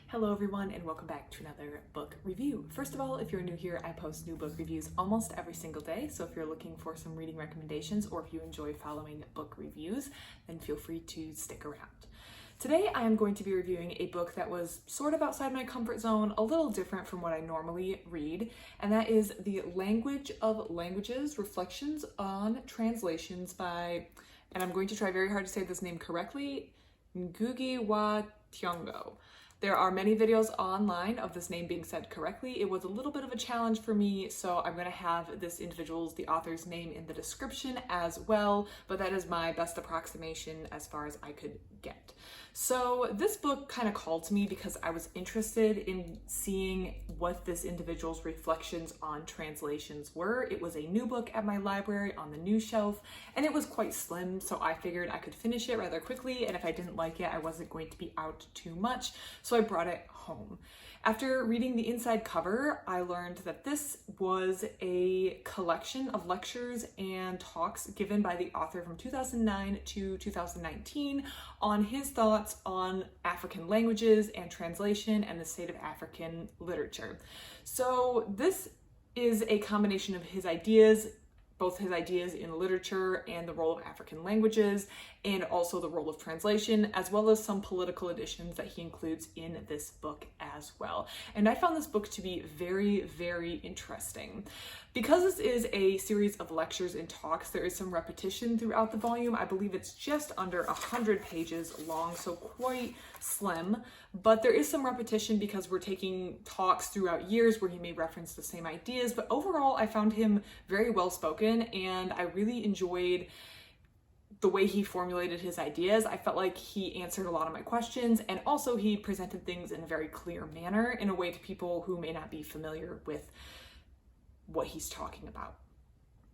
Hello everyone and welcome back to another book review. First of all, if you're new here, I post new book reviews almost every single day, so if you're looking for some reading recommendations or if you enjoy following book reviews, then feel free to stick around. Today I am going to be reviewing a book that was sort of outside my comfort zone, a little different from what I normally read, and that is The Language of Languages, Reflections on Translations by, and I'm going to try very hard to say this name correctly, Ngũgĩ wa Thiong'o. There are many videos online of this name being said correctly. It was a little bit of a challenge for me, so I'm going to have this individual's, the author's name in the description as well, but that is my best approximation as far as I could get. So this book kind of called to me because I was interested in seeing what this individual's reflections on translations were. It was a new book at my library on the new shelf, and it was quite slim, so I figured I could finish it rather quickly, and if I didn't like it, I wasn't going to be out too much, so I brought it home. After reading the inside cover, I learned that this was a collection of lectures and talks given by the author from 2009 to 2019 on his thoughts on African languages and translation and the state of African literature. So this is a combination of his ideas, both his ideas in literature and the role of African languages, and also the role of translation, as well as some political additions that he includes in this book as well. And I found this book to be very, very interesting. Because this is a series of lectures and talks, there is some repetition throughout the volume. I believe it's just under 100 pages long, so quite slim, but there is some repetition because we're taking talks throughout years where he may reference the same ideas, but overall I found him very well spoken and I really enjoyed the way he formulated his ideas. I felt like he answered a lot of my questions, and also he presented things in a very clear manner in a way to people who may not be familiar with what he's talking about.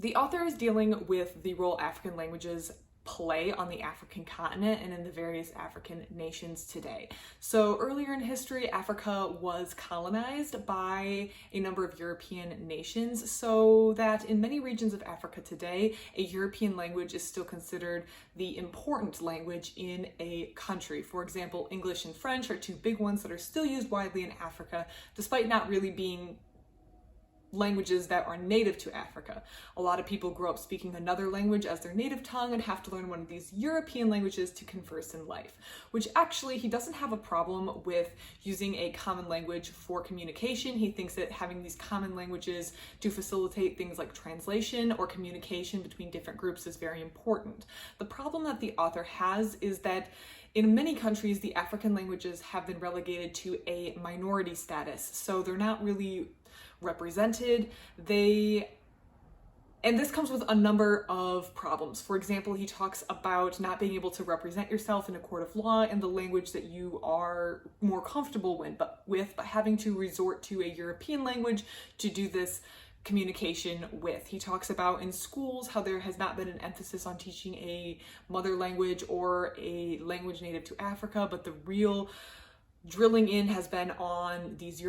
The author is dealing with the role African languages play on the African continent and in the various African nations today. So earlier in history, Africa was colonized by a number of European nations, so that in many regions of Africa today, a European language is still considered the important language in a country. For example, English and French are two big ones that are still used widely in Africa, despite not really being languages that are native to Africa. A lot of people grow up speaking another language as their native tongue and have to learn one of these European languages to converse in life, which actually he doesn't have a problem with using a common language for communication. He thinks that having these common languages to facilitate things like translation or communication between different groups is very important. The problem that the author has is that in many countries, the African languages have been relegated to a minority status, so they're not really represented. And this comes with a number of problems. For example, he talks about not being able to represent yourself in a court of law in the language that you are more comfortable but having to resort to a European language to do this communication with. He talks about in schools how there has not been an emphasis on teaching a mother language or a language native to Africa, but the real drilling in has been on these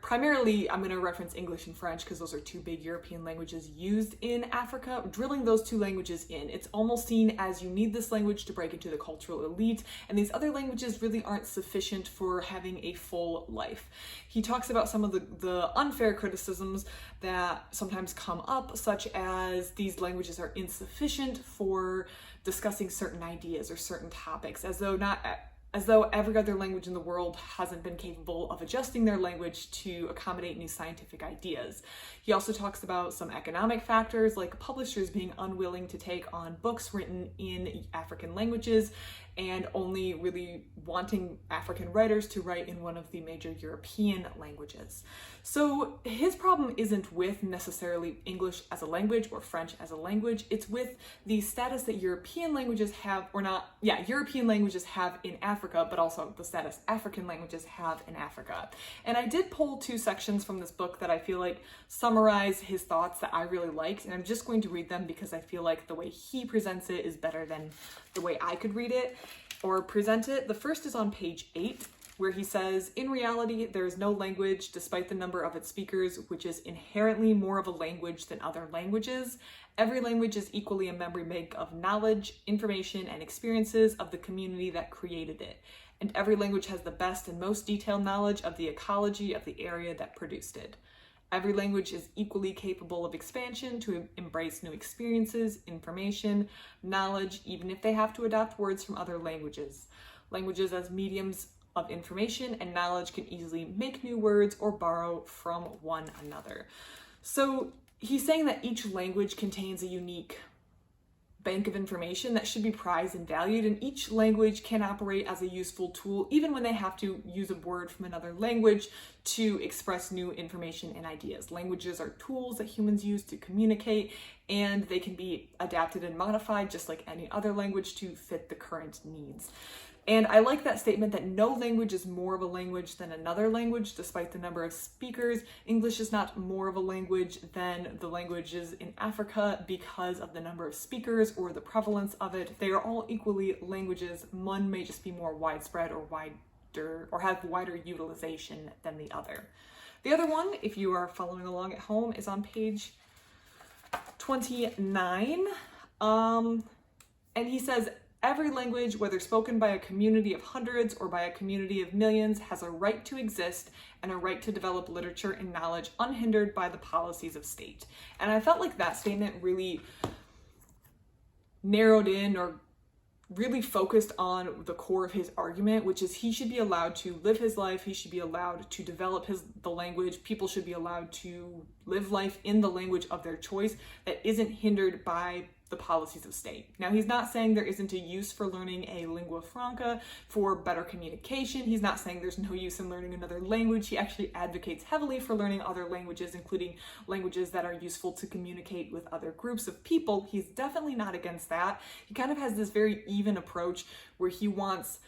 primarily, I'm going to reference English and French because those are two big European languages used in Africa, drilling those two languages in. It's almost seen as you need this language to break into the cultural elite, and these other languages really aren't sufficient for having a full life. He talks about some of the unfair criticisms that sometimes come up, such as these languages are insufficient for discussing certain ideas or certain topics, as though every other language in the world hasn't been capable of adjusting their language to accommodate new scientific ideas. He also talks about some economic factors like publishers being unwilling to take on books written in African languages and only really wanting African writers to write in one of the major European languages. So his problem isn't with necessarily English as a language or French as a language, it's with the status that European languages have, European languages have in Africa, but also the status African languages have in Africa. And I did pull two sections from this book that I feel like summarize his thoughts that I really liked, and I'm just going to read them because I feel like the way he presents it is better than the way I could read it or present it. The first is on page 8, where he says, "In reality, there is no language, despite the number of its speakers, which is inherently more of a language than other languages. Every language is equally a memory bank of knowledge, information, and experiences of the community that created it. and every language has the best and most detailed knowledge of the ecology of the area that produced it. Every language is equally capable of expansion to embrace new experiences, information, knowledge, even if they have to adopt words from other languages. Languages as mediums of information and knowledge can easily make new words or borrow from one another. So he's saying that each language contains a unique bank of information that should be prized and valued, and each language can operate as a useful tool even when they have to use a word from another language to express new information and ideas. Languages are tools that humans use to communicate, and they can be adapted and modified just like any other language to fit the current needs. And I like that statement that no language is more of a language than another language, despite the number of speakers. English is not more of a language than the languages in Africa because of the number of speakers or the prevalence of it. They are all equally languages. One may just be more widespread or wider or have wider utilization than the other. The other one, if you are following along at home, is on page 29. And he says, every language, whether spoken by a community of hundreds or by a community of millions, has a right to exist and a right to develop literature and knowledge unhindered by the policies of state. And I felt like that statement really narrowed in or really focused on the core of his argument, which is he should be allowed to live his life, he should be allowed to develop the language, people should be allowed to live life in the language of their choice that isn't hindered by the policies of state. Now, he's not saying there isn't a use for learning a lingua franca for better communication. He's not saying there's no use in learning another language. He actually advocates heavily for learning other languages, including languages that are useful to communicate with other groups of people. He's definitely not against that. He kind of has this very even approach where he wants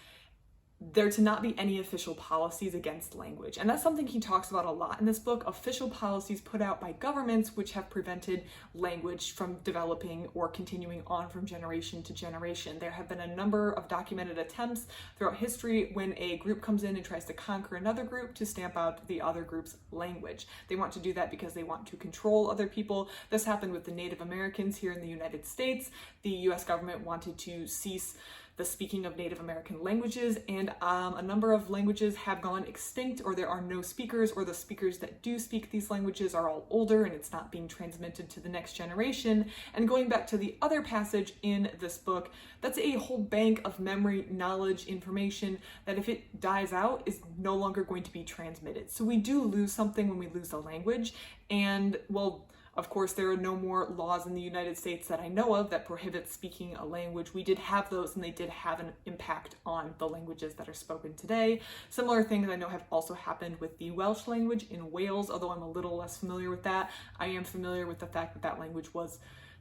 there to not be any official policies against language. And that's something he talks about a lot in this book, official policies put out by governments which have prevented language from developing or continuing on from generation to generation. There have been a number of documented attempts throughout history when a group comes in and tries to conquer another group to stamp out the other group's language. They want to do that because they want to control other people. This happened with the Native Americans here in the United States. The US government wanted to cease the speaking of Native American languages, and a number of languages have gone extinct, or there are no speakers, or the speakers that do speak these languages are all older and it's not being transmitted to the next generation. And going back to the other passage in this book, that's a whole bank of memory, knowledge, information that if it dies out is no longer going to be transmitted. So we do lose something when we lose a language, and well, of course, there are no more laws in the United States that I know of that prohibit speaking a language. We did have those, and they did have an impact on the languages that are spoken today. Similar things I know have also happened with the Welsh language in Wales, although I'm a little less familiar with that. I am familiar with the fact that that language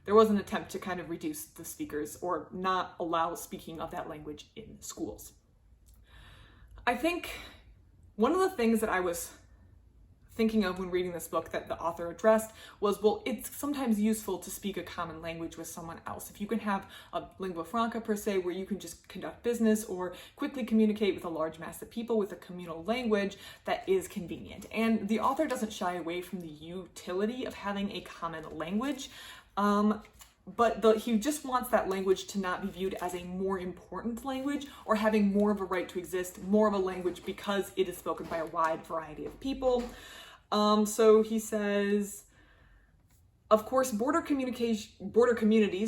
there was an attempt to kind of reduce the speakers or not allow speaking of that language in schools. I think one of the things that I was thinking of when reading this book that the author addressed was, well, it's sometimes useful to speak a common language with someone else. If you can have a lingua franca per se, where you can just conduct business or quickly communicate with a large mass of people with a communal language, that is convenient. And the author doesn't shy away from the utility of having a common language. But he just wants that language to not be viewed as a more important language or having more of a right to exist, more of a language because it is spoken by a wide variety of people. So he says, of course, border communities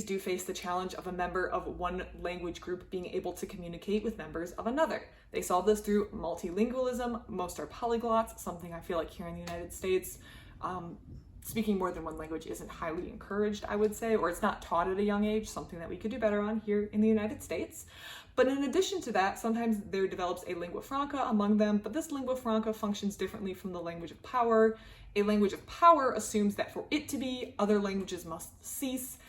do face the challenge of a member of one language group being able to communicate with members of another. They solve this through multilingualism. Most are polyglots, something I feel like here in the United States, speaking more than one language isn't highly encouraged, I would say, or it's not taught at a young age, something that we could do better on here in the United States. But in addition to that, sometimes there develops a lingua franca among them, but this lingua franca functions differently from the language of power. A language of power assumes that for it to be, other languages must cease.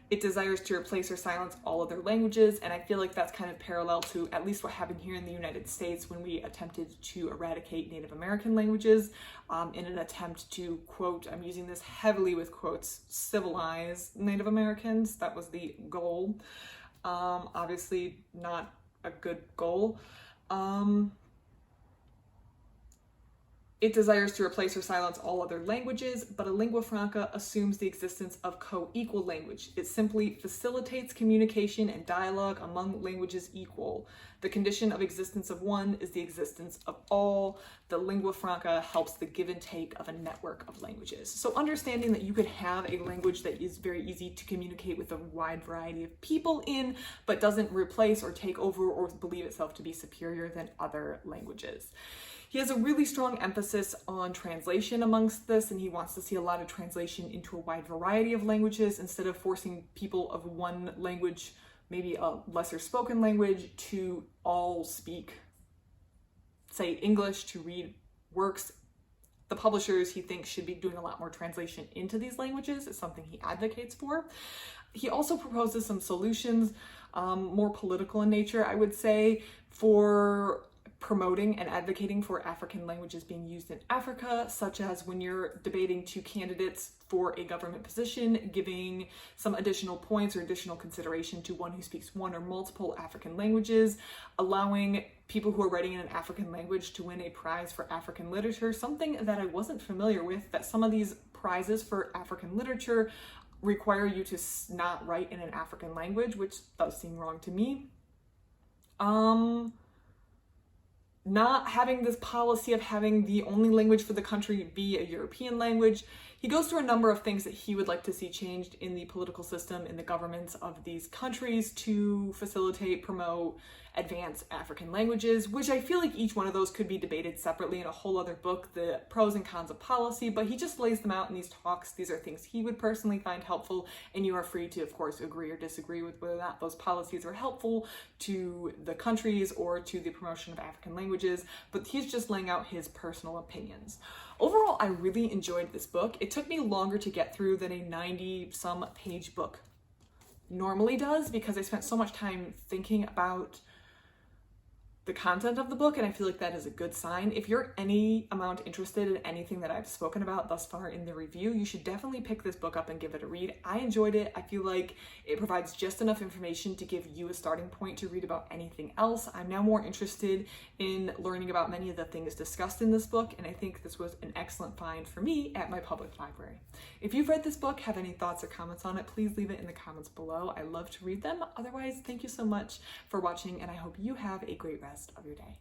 It desires to replace or silence all other languages, and I feel like that's kind of parallel to at least what happened here in the United States when we attempted to eradicate Native American languages in an attempt to, quote, I'm using this heavily with quotes, civilize Native Americans. That was the goal. Obviously not a good goal. It desires to replace or silence all other languages, but a lingua franca assumes the existence of co-equal language. It simply facilitates communication and dialogue among languages equal. The condition of existence of one is the existence of all. The lingua franca helps the give and take of a network of languages. So understanding that you could have a language that is very easy to communicate with a wide variety of people in, but doesn't replace or take over or believe itself to be superior than other languages. He has a really strong emphasis on translation amongst this, and he wants to see a lot of translation into a wide variety of languages instead of forcing people of one language, maybe a lesser spoken language, to all speak, say, English to read works. The publishers, he thinks, should be doing a lot more translation into these languages. It's something he advocates for. He also proposes some solutions, more political in nature, I would say, for promoting and advocating for African languages being used in Africa, such as when you're debating two candidates for a government position, giving some additional points or additional consideration to one who speaks one or multiple African languages, allowing people who are writing in an African language to win a prize for African literature, something that I wasn't familiar with, that some of these prizes for African literature require you to not write in an African language, which does seem wrong to me. Not having this policy of having the only language for the country be a European language. He goes through a number of things that he would like to see changed in the political system, in the governments of these countries to facilitate, promote, advance African languages, which I feel like each one of those could be debated separately in a whole other book, the pros and cons of policy, but he just lays them out in these talks. These are things he would personally find helpful, and you are free to, of course, agree or disagree with whether or not those policies are helpful to the countries or to the promotion of African languages, but he's just laying out his personal opinions. Overall, I really enjoyed this book. It took me longer to get through than a 90-some page book normally does because I spent so much time thinking about the content of the book, and I feel like that is a good sign. If you're any amount interested in anything that I've spoken about thus far in the review, you should definitely pick this book up and give it a read. I enjoyed it. I feel like it provides just enough information to give you a starting point to read about anything else. I'm now more interested in learning about many of the things discussed in this book, and I think this was an excellent find for me at my public library. If you've read this book, have any thoughts or comments on it, please leave it in the comments below. I love to read them. Otherwise, thank you so much for watching, and I hope you have a great rest of your day.